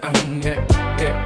Yeah, yeah,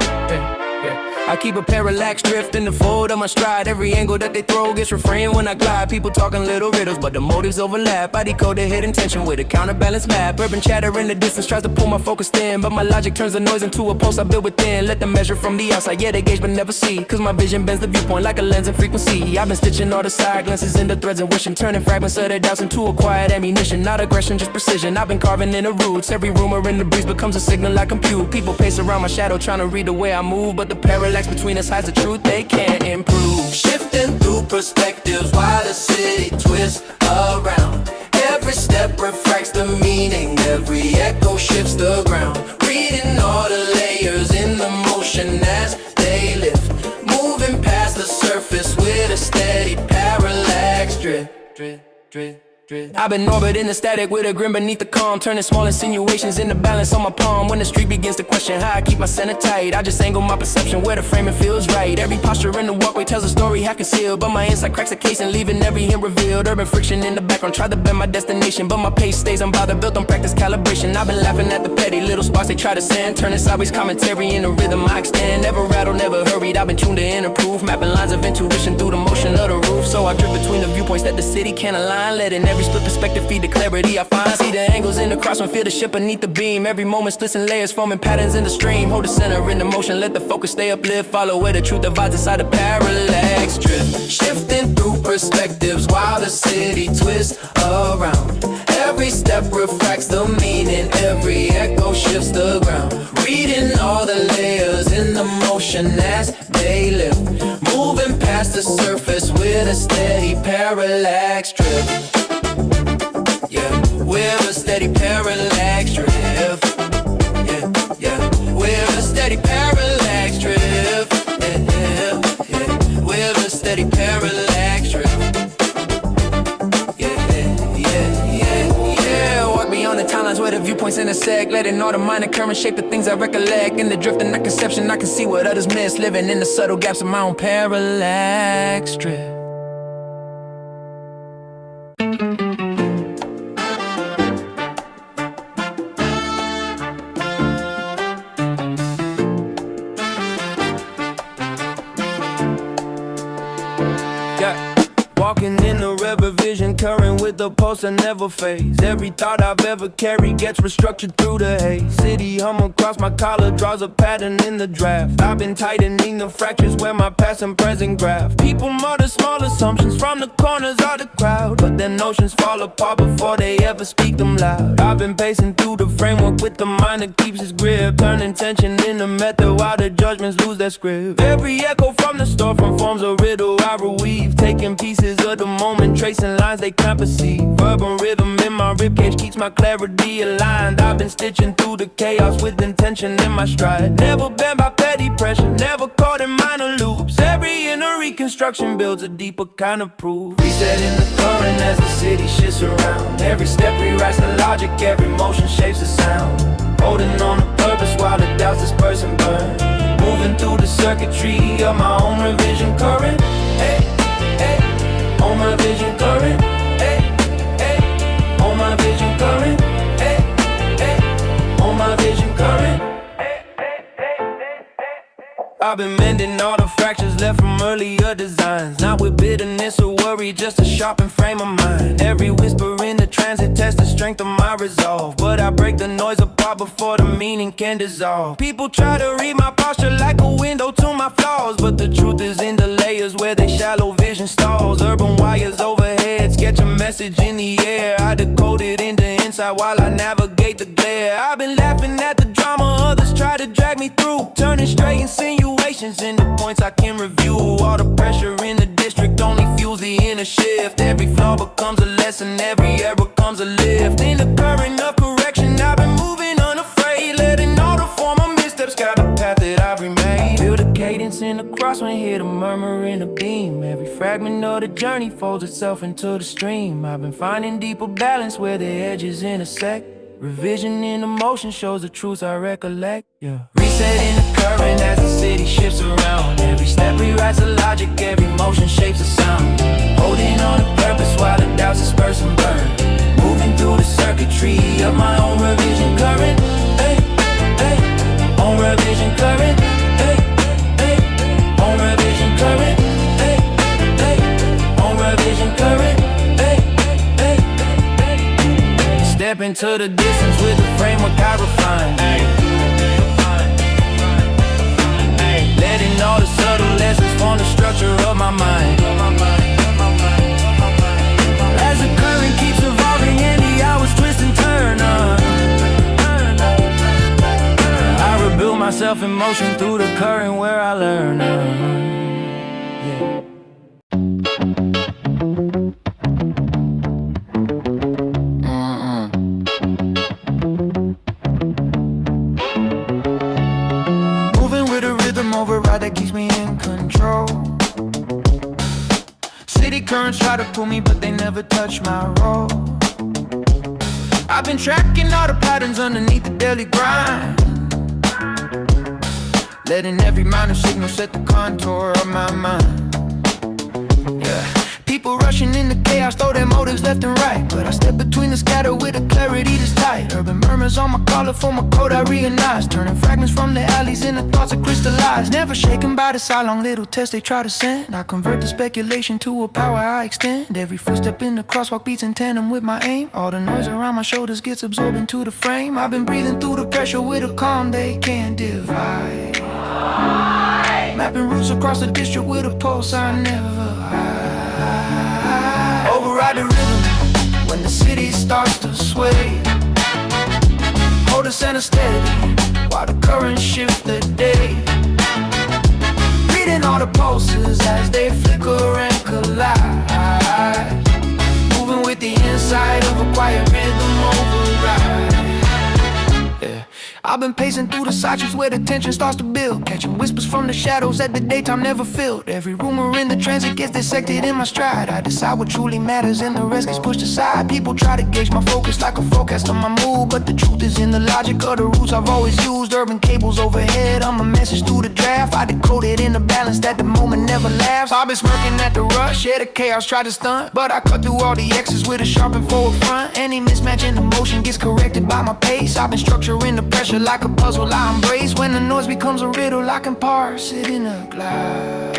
yeah. I keep a parallax drift in the fold of my stride. Every angle that they throw gets refrained when I glide. People talking little riddles, but the motives overlap. I decode the hidden tension with a counterbalance map. Urban chatter in the distance tries to pull my focus in, but my logic turns the noise into a pulse I build within. Let them measure from the outside, yeah, they gauge but never see, cause my vision bends the viewpoint like a lens and frequency. I've been stitching all the side glances into threads and wishing, turning fragments of their doubts into a quiet ammunition. Not aggression, just precision. I've been carving in the roots. Every rumor in the breeze becomes a signal I compute. People pace around my shadow trying to read the way I move, but the parallax between us hides the truth they can't improve. Shifting through perspectives while the city twists around. Every step refracts the meaning, every echo shifts the ground. Reading all the layers in the motion as they lift, moving past the surface with a steady parallax drift, drift, drift. I've been orbiting the static with a grin beneath the calm, turning small insinuations into balance on my palm. When the street begins to question how I keep my center tight, I just angle my perception where the framing feels right. Every posture in the walkway tells a story half concealed, but my insight cracks the case and leaving every hint revealed. Urban friction in the background, try to bend my destination, but my pace stays unbothered, built on practice calibration. I've been laughing at the petty little sparks they try to send, turning sideways commentary in a rhythm I extend. Never rattled, never hurried, I've been tuned to inner proof, mapping lines of intuition through the motion of the roof. So I drift between the viewpoints that the city can't align, letting every split perspective feed the clarity I find. See the angles in the crosswind, feel the ship beneath the beam. Every moment splits in layers, forming patterns in the stream. Hold the center in the motion, let the focus stay uplift. Follow where the truth divides inside the parallax drift. Shifting through perspectives while the city twists around. Every step refracts the meaning, every echo shifts the ground. Reading all the layers in the motion as they lift, moving past the surface with a steady parallax drift. Yeah, with a steady parallax drift. Yeah, yeah, with a steady parallax drift. Yeah, yeah, yeah, with a steady parallax drift. Yeah, yeah, yeah, yeah. Walk beyond the timelines where the viewpoints intersect, letting all the minor currents shape the things I recollect. In the drift and the conception, I can see what others miss, living in the subtle gaps of my own parallax drift. Walking in the river vision current with the pulse that never fades. Every thought I've ever carried gets restructured through the haze. City hum across my collar draws a pattern in the draft. I've been tightening the fractures where my past and present graph. People mutter small assumptions from the corners of the crowd, but their notions fall apart before they ever speak them loud. I've been pacing through the framework with the mind that keeps its grip, turning tension into method while the judgments lose their script. Every echo from the storefront forms a riddle I reweave, taking pieces of the moment, tracing lines they can't perceive. Urban rhythm in my ribcage keeps my clarity aligned. I've been stitching through the chaos with intention in my stride. Never bent by petty pressure, never caught in minor loops. Every inner reconstruction builds a deeper kind of proof. Resetting the current as the city shifts around. Every step rewrites the logic, every motion shapes the sound. Holding on to purpose while the doubts disperse and burn. Moving through the circuitry of my own revision current. Hey, hey. On my vision current, hey, hey. On my vision current, hey, hey. On my vision current, hey, hey, hey, hey, hey. I've been mending all the fractures left from earlier designs, not with bitterness or worry, just a sharpened frame of mind. Every whisper in the transit tests the strength of my resolve, but I break the noise apart before the meaning can dissolve. People try to read my posture like a window to my flaws, but the truth is in the layers where they shallow vision stalls. Urban wires overhead sketch a message in the air. I decode it into insight while I navigate the glare. I've been laughing at the drama others try to drag me through, turning straight insinuations into points I can review. All the pressure in the district only fuels the inner shift. Every flaw becomes a lesson, every error comes a lift. In the current of correction, I've been moving unafraid, letting all the former missteps guide the path that I've remained. Feel the cadence in the crosswind, hear the murmur in the beam. Every fragment of the journey folds itself into the stream. I've been finding deeper balance where the edges intersect. Revision in emotion shows the truths I recollect. Yeah. Resetting the current as the city shifts around. Every step rewrites the logic, every motion shapes a sound. Holding on to purpose while the doubts disperse and burn. Moving through the circuitry of my own revision current. Hey, hey, on into the distance with the framework I refine. Letting all the subtle lessons form the structure of my mind. As the current keeps evolving and the hours twist and turn I rebuild myself in motion through the current where I learn Moving with a rhythm override that keeps me in control. City currents try to pull me, but they never touch my road. I've been tracking all the patterns underneath the daily grind, letting every minor signal set the contour of my mind. Yeah. People rushing into chaos, throw their motives left and right, but I step between the scatter with a clarity that's tight. Urban murmurs on my collar, form a code I realize, turning fragments from the alleys into thoughts that crystallize. Never shaken by the sidelong little test they try to send. I convert the speculation to a power I extend. Every footstep in the crosswalk beats in tandem with my aim. All the noise around my shoulders gets absorbed into the frame. I've been breathing through the pressure with a calm they can't divide. Mapping routes across the district with a pulse I never hide. Override the rhythm when the city starts to sway. Hold the center steady while the currents shift the day. Reading all the pulses as they flicker and collide. Moving with the inside of a quiet rhythm override. Yeah. I've been pacing through the sidetracks where the tension starts to build, catching whispers from the shadows that the daytime never filled. Every rumor in the transit gets dissected in my stride. I decide what truly matters and the rest gets pushed aside. People try to gauge my focus like a forecast on my mood, but the truth is in the logic of the roots I've always used. Urban cables overhead, I'm a message through the draft. I decode it in the balance that the moment never laughs. I've been smirking at the rush, yeah, the chaos tried to stunt, but I cut through all the X's with a sharpened forward front. Any mismatch in the motion gets corrected by my pace. I've been structuring the pressure like a puzzle I embrace. When the noise becomes a riddle, I can parse it in a glide.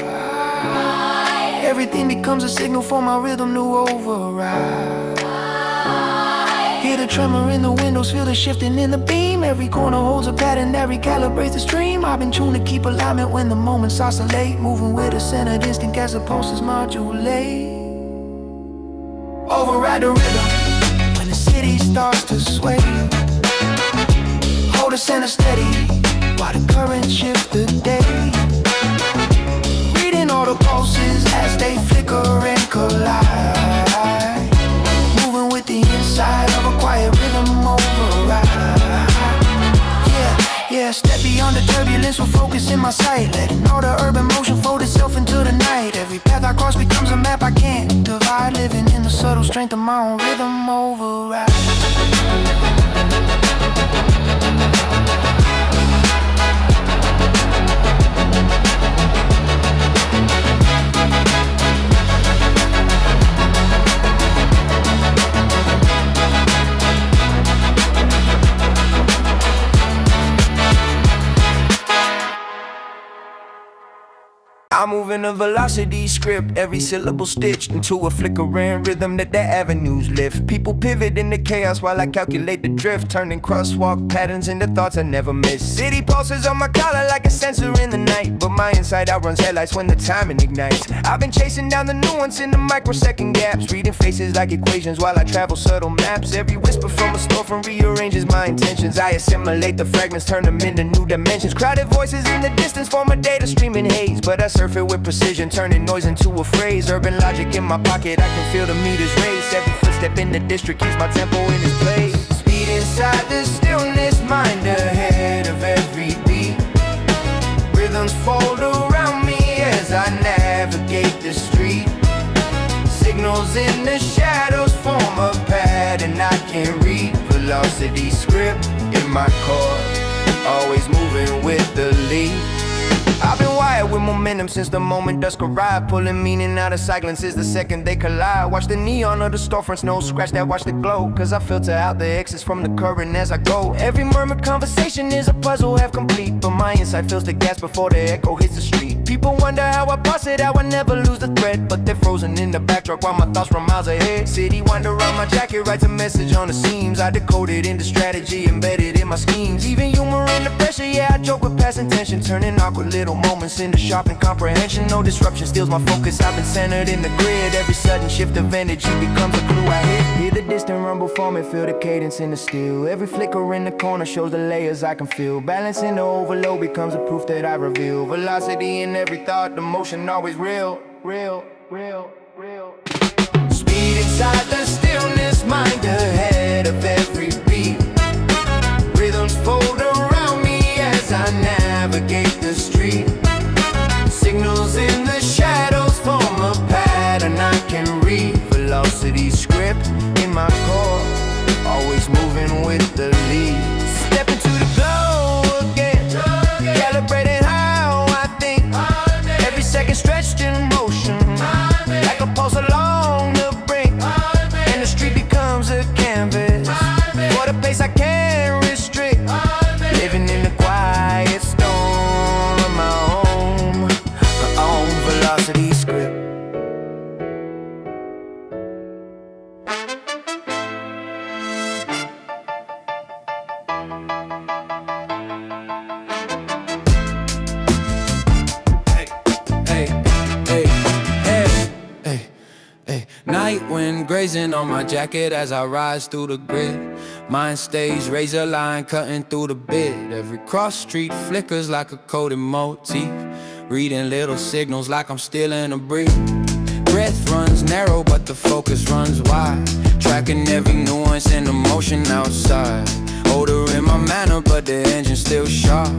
Everything becomes a signal for my rhythm to override. Hear the tremor in the windows, feel the shifting in the beam. Every corner holds a pattern that recalibrates the stream. I've been tuned to keep alignment when the moments oscillate, moving with a centered instinct as the pulses modulate. Override the rhythm when the city starts to sway. Hold the center steady while the currents shift the day. Reading all the pulses as they flicker and collide. Moving with the inside of a quiet rhythm override. Yeah, step beyond the turbulence with focus in my sight, letting all the urban motion fold itself into the night. Every path I cross becomes a map I can't divide, living in the subtle strength of my own rhythm override. I move in a velocity script, every syllable stitched into a flickering rhythm that the avenues lift. People pivot in the chaos while I calculate the drift, turning crosswalk patterns into thoughts I never miss. City pulses on my collar like a sensor in the night, but my inside outruns headlights when the timing ignites. I've been chasing down the nuance in the microsecond gaps, reading faces like equations while I travel subtle maps. Every whisper from a storefront rearranges my intentions. I assimilate the fragments, turn them into new dimensions. Crowded voices in the distance form a data streaming haze, but I surf it with precision, turning noise into a phrase. Urban logic in my pocket, I can feel the meters race. Every footstep in the district keeps my tempo in its place. Speed inside the stillness, mind ahead of every beat. Rhythms fold around me as I navigate the street. Signals in the shadows form a pattern I can read. Velocity script in my core, always moving with the lead. I've been wired with momentum since the moment dusk arrived, pulling meaning out of silences the second they collide. Watch the neon of the storefronts, no scratch that watch the glow, cause I filter out the exits from the current as I go. Every murmured conversation is a puzzle half complete, but my insight fills the gas before the echo hits the street. People People wonder how I boss it, how I never lose the thread. But they're frozen in the backdrop while my thoughts run miles ahead. City wander around my jacket, writes a message on the seams. I decode it into strategy, embedded in my schemes. Even humor in the pressure, yeah, I joke with past intention, turning awkward little moments into sharp comprehension. No disruption steals my focus, I've been centered in the grid. Every sudden shift of energy becomes a clue I hit. Hear the distant rumble forming, feel the cadence in the steel. Every flicker in the corner shows the layers I can feel. Balance in the overload becomes a proof that I reveal. Velocity in every thought, the motion always real. Speed inside the stillness, mind ahead of every beat. Rhythms fold around me as I navigate the street. Signals in the shadows form a pattern I can read. Velocity script in my core, always moving with the lead. Step into the glow again, calibrating how I think. Every second stretched in motion, like a pulse along the brink. And the street becomes a canvas for the pace I can't restrict. Living in the quiet storm of my own velocity script. Night wind grazing on my jacket as I rise through the grid. Mind stays razor line cutting through the bid. Every cross street flickers like a coded motif, reading little signals like I'm stealing a breath. Breath runs narrow but the focus runs wide, tracking every nuance and emotion outside. Older in my manner but the engine still sharp,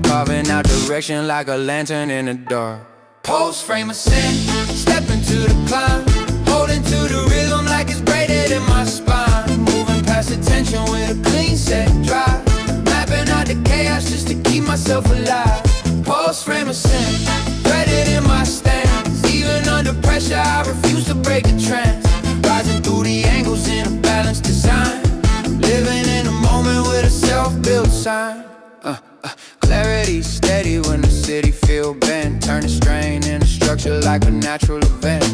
carving out direction like a lantern in the dark. Pulseframe Ascent, step into the climb, holding to the rhythm like it's braided in my spine. Moving past the tension with a clean set drive, mapping out the chaos just to keep myself alive. Pulseframe Ascent, threaded in my stance. Even under pressure I refuse to break the trance. Rising through the angles in a balanced design, living in a moment with a self-built sign. Clarity steady when the city feel bent, turning strain into structure like a natural event.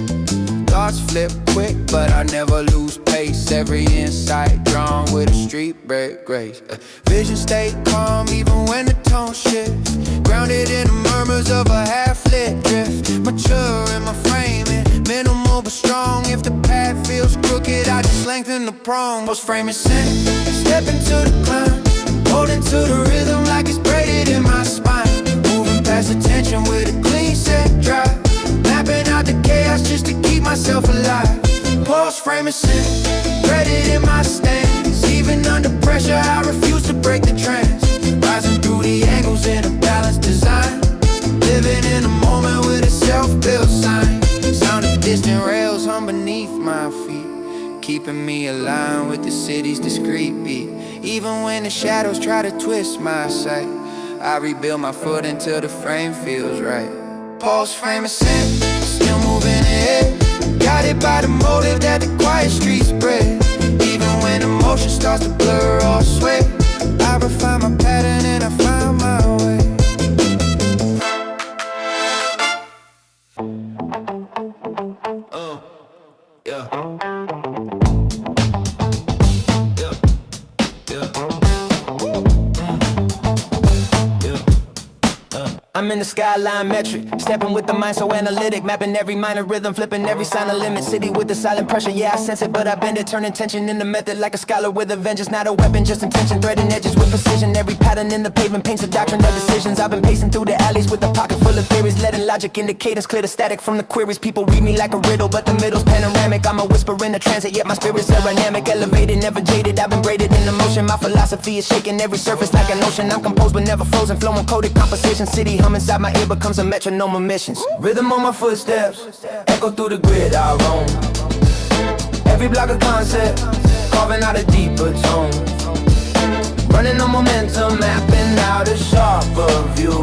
Thoughts flip quick, but I never lose pace. Every insight drawn with a street break grace. Vision stay calm even when the tone shifts, grounded in the murmurs of a half-lit drift. Mature in my framing, minimal but strong. If the path feels crooked, I just lengthen the prong. Pulseframe Ascent, step into the climb, holding to the rhythm like it's braided in my spine. Moving past the tension with a clean set drive, mapping out the chaos just to keep myself alive. Pulseframe Ascent, threaded in my stance. Even under pressure I refuse to break the trance. Rising through the angles in a balanced design, living in a moment with a self-built sign. Sound of distant rails hum beneath my feet, keeping me aligned with the city's discreet beat. Even when the shadows try to twist my sight, I rebuild my foot until the frame feels right. Pulseframe Ascent, still moving ahead, guided by the motive that the quiet streets bred. Even when emotion starts to blur or sway, I refine my pattern and I find my way. I'm in the Skyline Metric, stepping with the mind so analytic, mapping every minor rhythm, flipping every sign of limit. City with the silent pressure, yeah I sense it, but I bend it, turning tension into method like a scholar with a vengeance. Not a weapon, just intention, threading edges with precision. Every pattern in the pavement paints a doctrine of decisions. I've been pacing through the alleys with a pocket full of theories, letting logic into cadence, clear the static from the queries. People read me like a riddle, but the middle's panoramic. I'm a whisper in the transit, yet my spirit's aerodynamic, elevated, never jaded. I've been braided in emotion, my philosophy is shaking every surface like an ocean. I'm composed but never frozen, flowing coded composition. City hum inside my ear becomes a metronome of missions. Rhythm on my footsteps, echo through the grid I roam. Every block a concept, carving out a deeper tone. Running on momentum, mapping out a sharper view.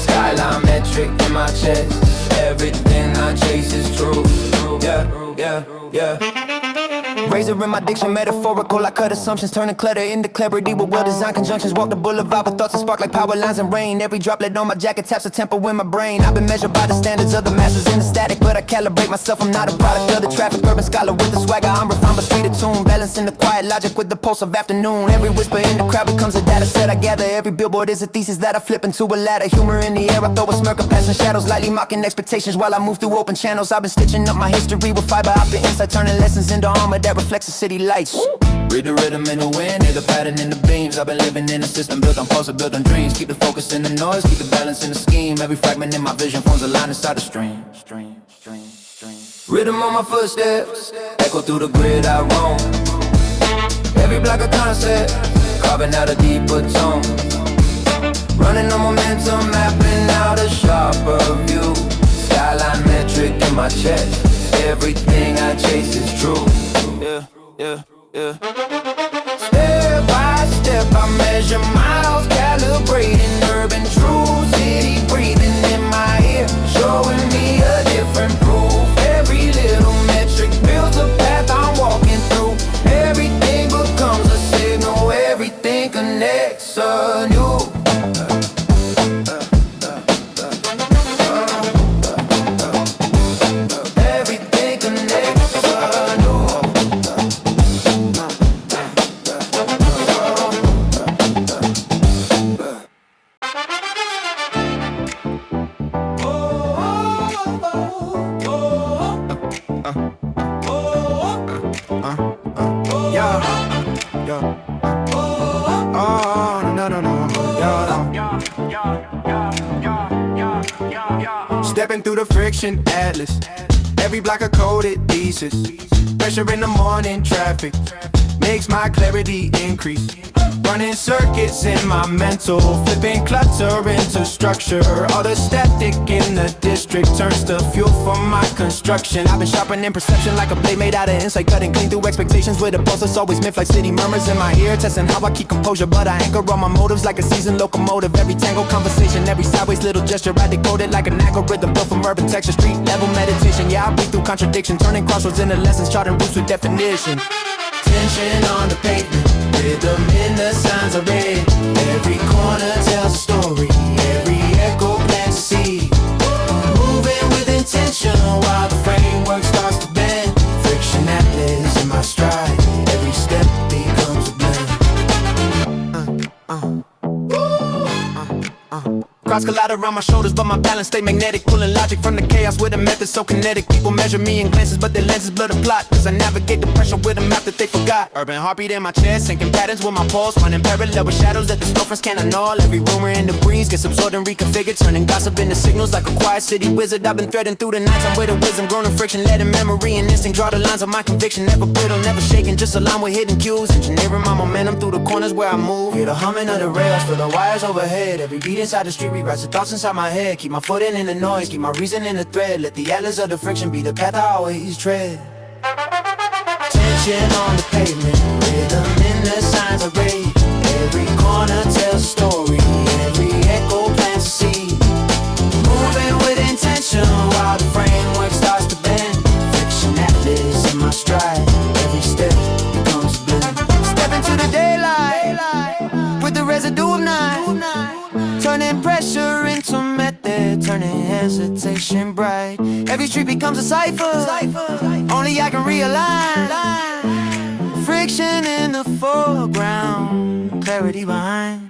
Skyline metric in my chest, everything I chase is true. Yeah. razor in my diction, metaphorical. I cut assumptions, turning clutter into clarity with well-designed conjunctions. Walk the boulevard with thoughts that spark like power lines and rain. Every droplet on my jacket taps a tempo in my brain. I've been measured by the standards of the masters in the static, but I calibrate myself. I'm not a product of the traffic. Urban scholar with the swagger. I'm refined but street attuned, balancing the quiet logic with the pulse of afternoon. Every whisper in the crowd becomes a data set I gather. Every billboard is a thesis that I flip into a ladder. Humor in the air, I throw a smirk of passing shadows, lightly mocking expectations while I move through open channels. I've been stitching up my history with fiber optic insight, turning lessons into armor that reflects the city lights. Read the rhythm in the wind, hear the pattern in the beams. I've been living in a system built on pulse, built on dreams. Keep the focus in the noise, keep the balance in the scheme. Every fragment in my vision forms a line inside the stream. Rhythm on my footsteps, echo through the grid I roam. Every block a concept, carving out a deeper tone. Running on momentum, mapping out a sharper view. Skyline metric in my chest, everything I chase is true. Yeah. Step by step I measure miles, calibrating urban truth. City breathing in my ear, showing me a different proof. Every little metric builds a path I'm walking through. Everything becomes a signal, everything connects anew. Stepping through the friction atlas, every block a coded thesis. Pressure in the morning traffic makes my clarity increase. Running circuits in my mental, flipping clutter into structure. All the static in the district turns to fuel for my construction. I've been sharpening perception like a blade made out of insight, cutting clean through expectations with a pulse that's always myth like city murmurs in my ear. Testing how I keep composure, but I anchor on my motives like a seasoned locomotive. Every tangled conversation, every sideways little gesture, I decode it like an algorithm built from urban texture. Street level meditation, yeah, I breathe through contradiction, turning crossroads into lessons, charting routes with definition. Tension on the pavement, rhythm in the signs I read. Every corner tells a story, every echo plants a seed. Moving with intention while the framework starts to bend. Friction atlas in my stride, every step becomes a blend. Cross collide around my shoulders, but my balance stay magnetic. Pulling logic from the chaos with a method so kinetic. People measure me in glances, but their lenses blur the plot. Cause I navigate the pressure with a map that they forgot. Urban heartbeat in my chest, sinking patterns with my pulse. Running parallel with shadows that the storefronts can't annul. Every rumor in the breeze gets absorbed and reconfigured, turning gossip into signals like a quiet city wizard. I've been threading through the nights, I'm with a wisdom, grown in friction, letting memory and instinct draw the lines of my conviction. Never brittle, never shaking, just aligned with hidden cues. Engineering my momentum through the corners where I move. Hear the humming of the rails, feel the wires overhead. Every beat inside the street rewrites the thoughts inside my head. Keep my footing in the noise, keep my reason in the thread. Let the atlas of the friction be the path I always tread. Tension on the pavement, rhythm in the signs I read. Every corner tells a story, every echo plants a seed. Moving with intention while the framework starts to bend. Friction atlas in my stride, every step becomes a blend. Step into the daylight with the residue of night. Turning pressure into method, turning hesitation bright. Every street becomes a cipher, only I can realign. Friction in the foreground, clarity behind.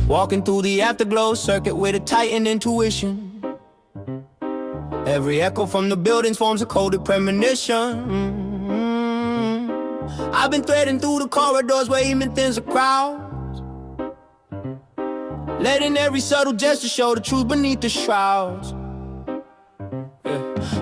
Walking through the Afterglow Circuit with a tightened intuition. Every echo from the buildings forms a coded premonition. I've been threading through the corridors where even thins the crowds, letting every subtle gesture show the truth beneath the shrouds.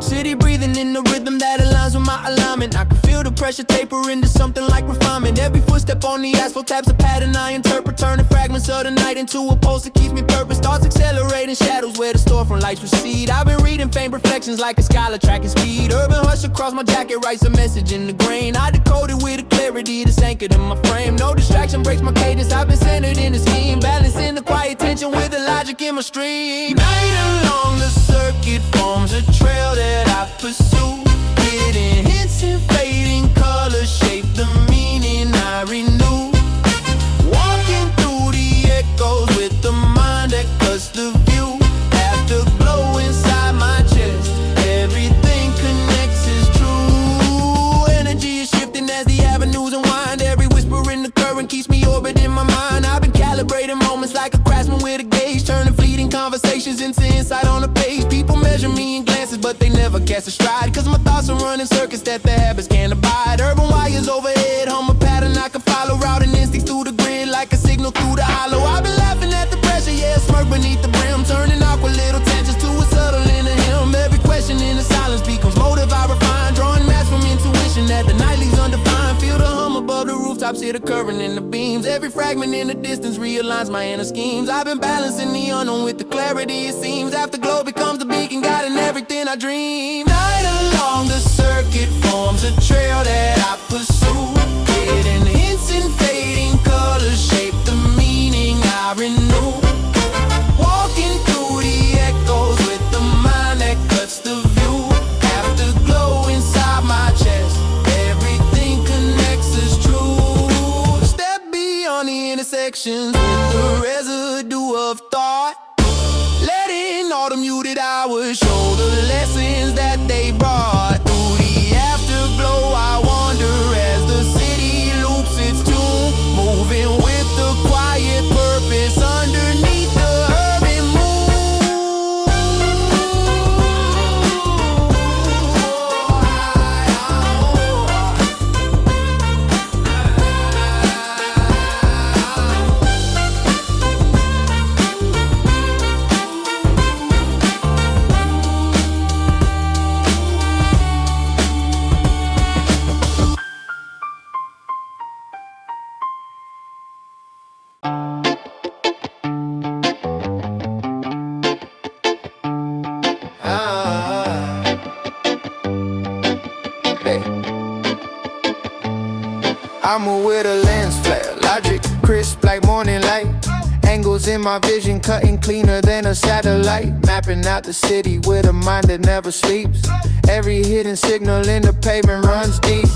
City breathing in the rhythm that aligns with my alignment. I can feel the pressure taper into something like refinement. Every footstep on the asphalt taps a pattern I interpret, turning fragments of the night into a pulse that keeps me purpose. Thoughts accelerating, shadows where the storefront lights recede. I've been reading faint reflections like a scholar tracking speed. Urban hush across my jacket writes a message in the grain. I decode it with a clarity that's anchored in my frame. No distraction breaks my cadence, I've been centered in the scheme, balancing the quiet tension with the logic in my stream. Night along the circuit forms a trail that I pursue. Hidden hints and fading colors shape the meaning I renew. Walking through the echoes with the mind that cuts the view. Afterglow inside my chest, everything connects is true. Energy is shifting as the avenues unwind. Every whisper in the current keeps me orbiting my mind. I've been calibrating moments like a craftsman with a gauge, turning fleeting conversations into insight on a page. People measure me in glances, but they never cast a stride, cause my thoughts are running circuits that their habits can't abide. Urban wires overhead, hum a pattern I can follow, routing instincts through the grid like a signal through the hollow. I've been laughing at the pressure, yeah, smirk beneath the brim, turning awkward little tensions to a subtle inner hymn. Every question in the silence becomes motive I refine, drawing mass from intuition that the night leaves undefined. Feel the hum above the rooftops, hear the current in the beams. Every fragment in the distance realigns my inner schemes. I've been balancing the unknown with the clarity it seems. Afterglow becomes the beacon guiding everything I dream. Night along the circuit forms a trail that I pursue. Hidden hints and fading colors shape the meaning I renew. Walking through the echoes with the mind that cuts the view. Afterglow inside my chest, everything connects as true. Step beyond the intersections with the residue of thought, letting all the muted hours show the lessons that they brought. Through the afterglow I wander as the city loops its tune, moving with the quiet purpose underneath the urban moon. I move with a Lensflare Logic, crisp like morning light. Angles in my vision, cutting cleaner than a satellite. Mapping out the city with a mind that never sleeps. Every hidden signal in the pavement runs deep.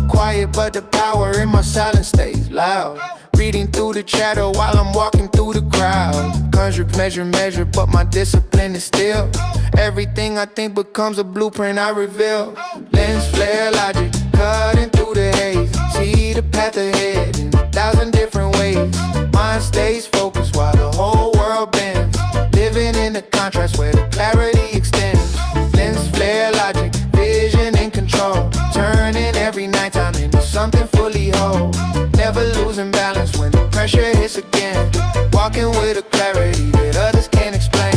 Quiet but the power in my silence stays loud. Reading through the chatter while I'm walking through the crowd. Conjure, measure, but my discipline is still. Everything I think becomes a blueprint I reveal. Lensflare Logic, cutting through the haze. See the path ahead in 1,000 different ways. Mind stays focused while the whole world bends. Living in the contrast where the clarity extends. Lensflare Logic, vision in control. Turning every nighttime into something fully whole. Never losing balance when the pressure hits again. Walking with a clarity that others can't explain.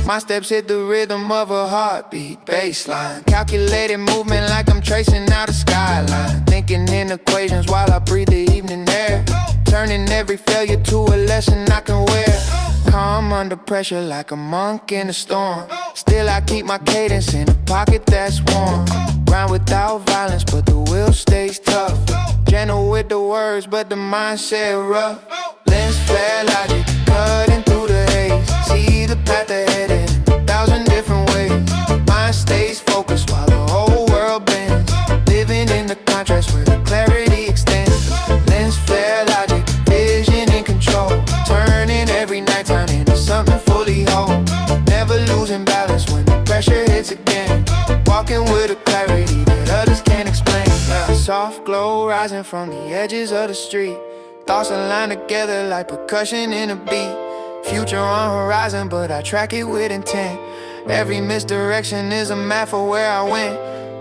My steps hit the rhythm of a heartbeat, baseline. Calculated movement like I'm tracing out a skyline. Thinking in equations while I breathe the evening air. Turning every failure to a lesson I can wear. Calm under pressure like a monk in a storm. Still I keep my cadence in a pocket that's warm. Grind without violence but the will stays tough. Gentle with the words but the mindset rough. Lensflare Logic, cutting through the haze. See the path ahead in 1,000 different ways. Mind stays focused while the whole world bends. Living in the contrast where the clarity extends. Lensflare Logic, vision in control. Turning every nighttime into something fully whole. Never losing balance when the pressure hits again. Walking with a clarity that others can't explain. Soft glow rising from the edges of the street. Thoughts align together like percussion in a beat. Future on horizon, but I track it with intent. Every misdirection is a map for where I went.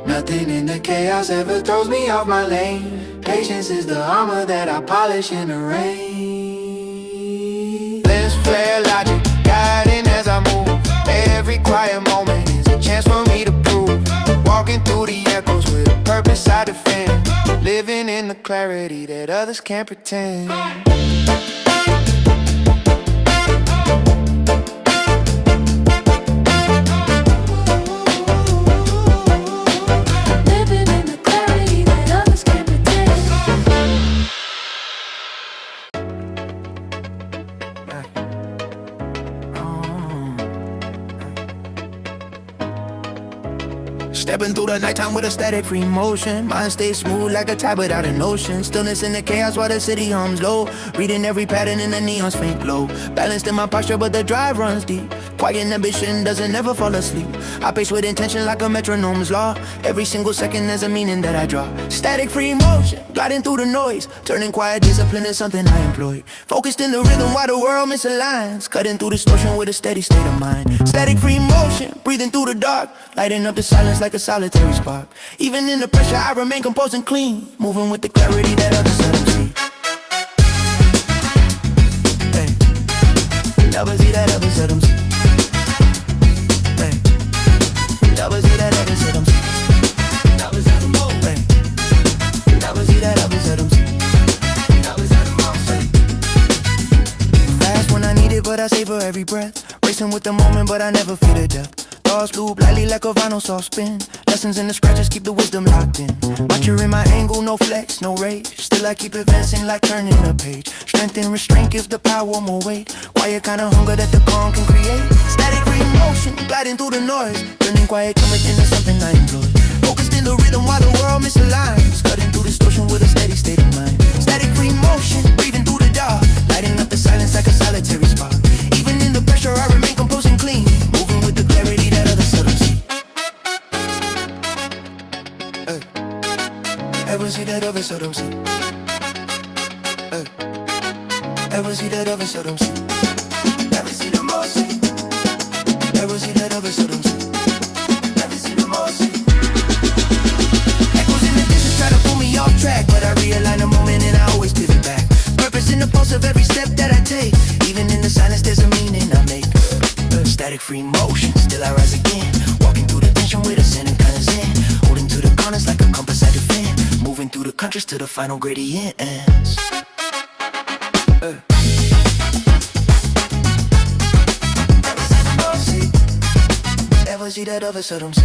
Nothing in the chaos ever throws me off my lane. Patience is the armor that I polish in the rain. Lensflare Logic, guiding as I move. Every quiet moment is a chance for me to prove Walking through the echoes with a purpose I defend, living in the clarity that others can't pretend. Stepping through the nighttime with a static free motion. Mind stays smooth like a tide without an ocean. Stillness in the chaos while the city hums low. Reading every pattern in the neon's faint glow. Balanced in my posture but the drive runs deep. Quiet ambition doesn't ever fall asleep. I pace with intention like a metronome's law. Every single second there's a meaning that I draw. Static free motion, gliding through the noise. Turning quiet discipline is something I employ. Focused in the rhythm while the world misaligns. Cutting through distortion with a steady state of mind. Static free motion, breathing through the dark. Lighting up the silence like a solitary spark. Even in the pressure I remain composed and clean. Moving with the clarity that others seldom see. Hey, never see that others seldom see. Hey, never see that others seldom see. Never see them all. Hey, never see that others seldom see. Never see them all. Fast when I need it, but I savor every breath. Racing with the moment, but I never feel the depth. Thoughts loop lightly like a vinyl soft spin. Lessons in the scratches keep the wisdom locked in. Maturing my angle, no flex, no rage. Still I keep advancing like turning a page. Strength and restraint gives the power more weight. Quiet kind of hunger that the calm can create. Static free motion, gliding through the noise. Turning quiet coming into something I employ. Focused in the rhythm while the world misaligns. Cutting through distortion with a steady state of mind. Static free motion, breathing through the dark. Lighting up the silence like a solitary spark. Even in the pressure I remain composed and clean. Moving with the clarity that others seldom see. Ever see that others seldom see? Ever see that others seldom see? Never see the most see. Ever see that others seldom see? Never see the most see. Echoes in the distance try to pull me off track, but I realign the moment and I always pivot back. Purpose in the pulse of every step that I take. Even in the silence there's a meaning I make. Static free motion, still I rise again. Walking through the tension with a sin and kind of zen. Holding to the corners like a compass I defend. Moving through the countries till the final gradient ends. Ever see that other seldom see?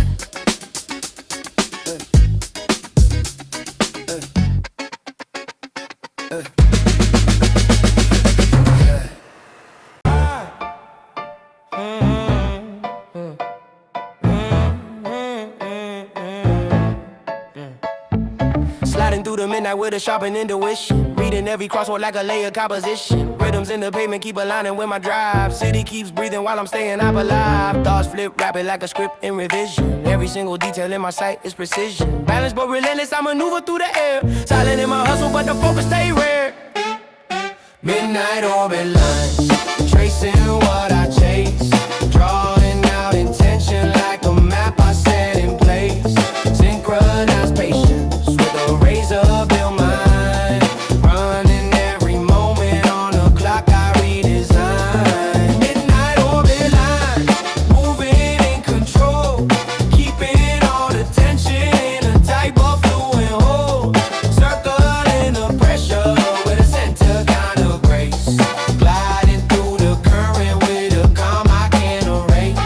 Sliding through the midnight with a sharpened intuition. Reading every crossword like a layered composition. Rhythms in the pavement keep aligning with my drive. City keeps breathing while I'm staying up alive. Thoughts flip rapid like a script in revision. Every single detail in my sight is precision. Balance but relentless, I maneuver through the air. Silent in my hustle but the focus stay rare. Midnight orbit lines, tracing what I chase. Drawing out intention like a map I set in place. Synchronized patience with a razor-built mind. Running every moment on a clock I redesign. Midnight orbit lines, moving in control. Keeping all the tension in a type of fluid hold. Circling the pressure with a center kind of grace. Gliding through the current with a calm I can't erase.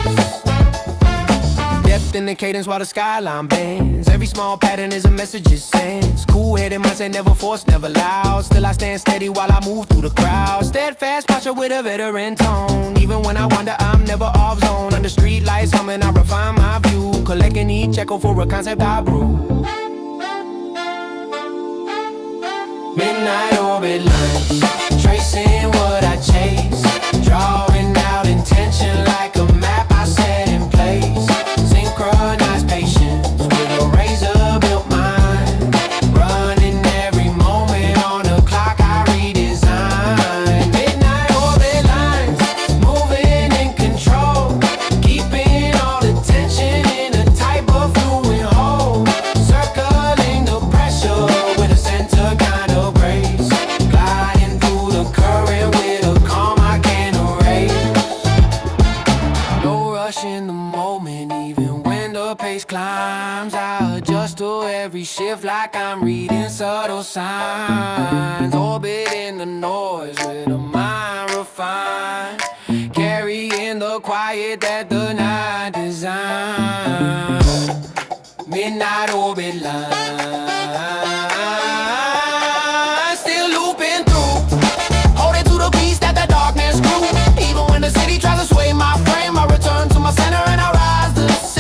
Depth in the cadence while the skyline bends. Every small pattern is a message it sends. Cool-headed mindset, never forced, never loud. Still I stand steady while I move through the crowd. Steadfast posture with a veteran tone. Even when I wander, I'm never off zone. Under street lights humming, I refine my view. Collecting each echo for a concept I brew. Midnight orbit lines, tracing what I chase. Drawing out intention like a map I set in place. Synchronized patience with a razor-built mind. Running every moment on a clock I redesign. Midnight orbit lines, moving in control. Keeping all the tension in a type of fluid hold. Circling the pressure with a center kind of grace. Gliding through the current with a calm I can't erase. No rush in the moment, even when the pace climbs out. every shift like I'm reading subtle signs. Orbiting the noise with a mind refined, carrying the quiet that the night designed. Midnight orbit line, still looping through, holding to the beast that the darkness grew. Even when the city tries to sway my frame, I return to my center and I rise the same.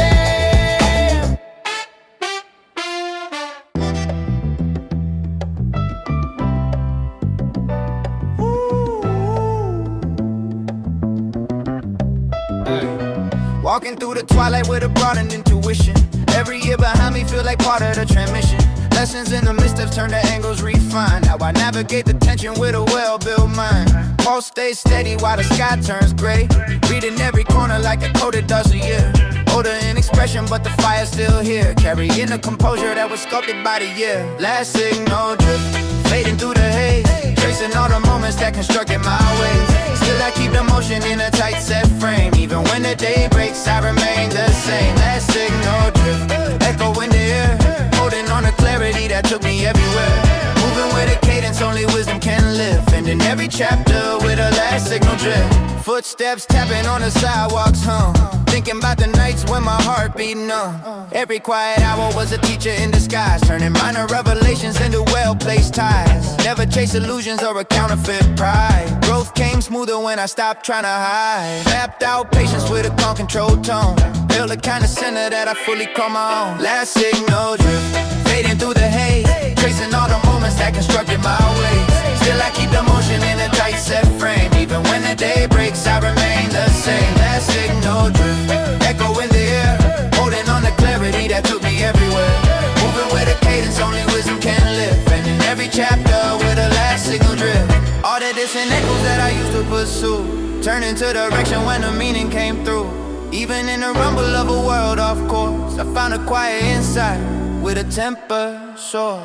Walking through the twilight with a broadened intuition. Every year behind me feel like part of the transmission. Lessons in the midst of turned to angles refined. How I navigate the tension with a well-built mind. Pulse stays steady while the sky turns gray. Reading every corner like a coded does a year. Older in expression but the fire's still here. Carrying the composure that was sculpted by the year. Last signal drift, fading through the haze. Tracing all the moments that constructed my ways. Still I keep the motion in a tight set frame. Even when the day breaks I remain the same. Last signal drift, echo in the air, holding on to clarity that took me everywhere. Moving with a cadence only wisdom can live. Ending every chapter with a last signal drift. Footsteps tapping on the sidewalks hum, thinking about the nights when my heart beat numb. Every quiet hour was a teacher in disguise, turning minor revelations into well-placed ties. Never chase illusions or a counterfeit pride. Growth came smoother when I stopped trying to hide. Mapped out patience with a calm controlled tone. Built the kind of center that I fully call my own. Last signal drift, fading through the haze. Tracing all the moments that constructed my ways. Still I keep the motion in a tight set frame. Even when the day breaks I remain the same. Last signal drift, echo in the air, holding on to clarity that took me everywhere. Moving with a cadence only wisdom can live. And in every chapter with a last signal drift. All the distant echoes that I used to pursue, turn into direction when the meaning came through. Even in the rumble of a world off course, I found a quiet insight with a temper source.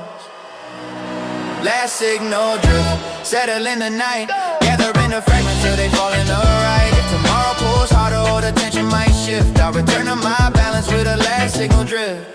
Last signal drift, settle in the night, gathering the fragments till they fall in the right. If tomorrow pulls harder or the tension might shift, I'll return to my balance with a last signal drift.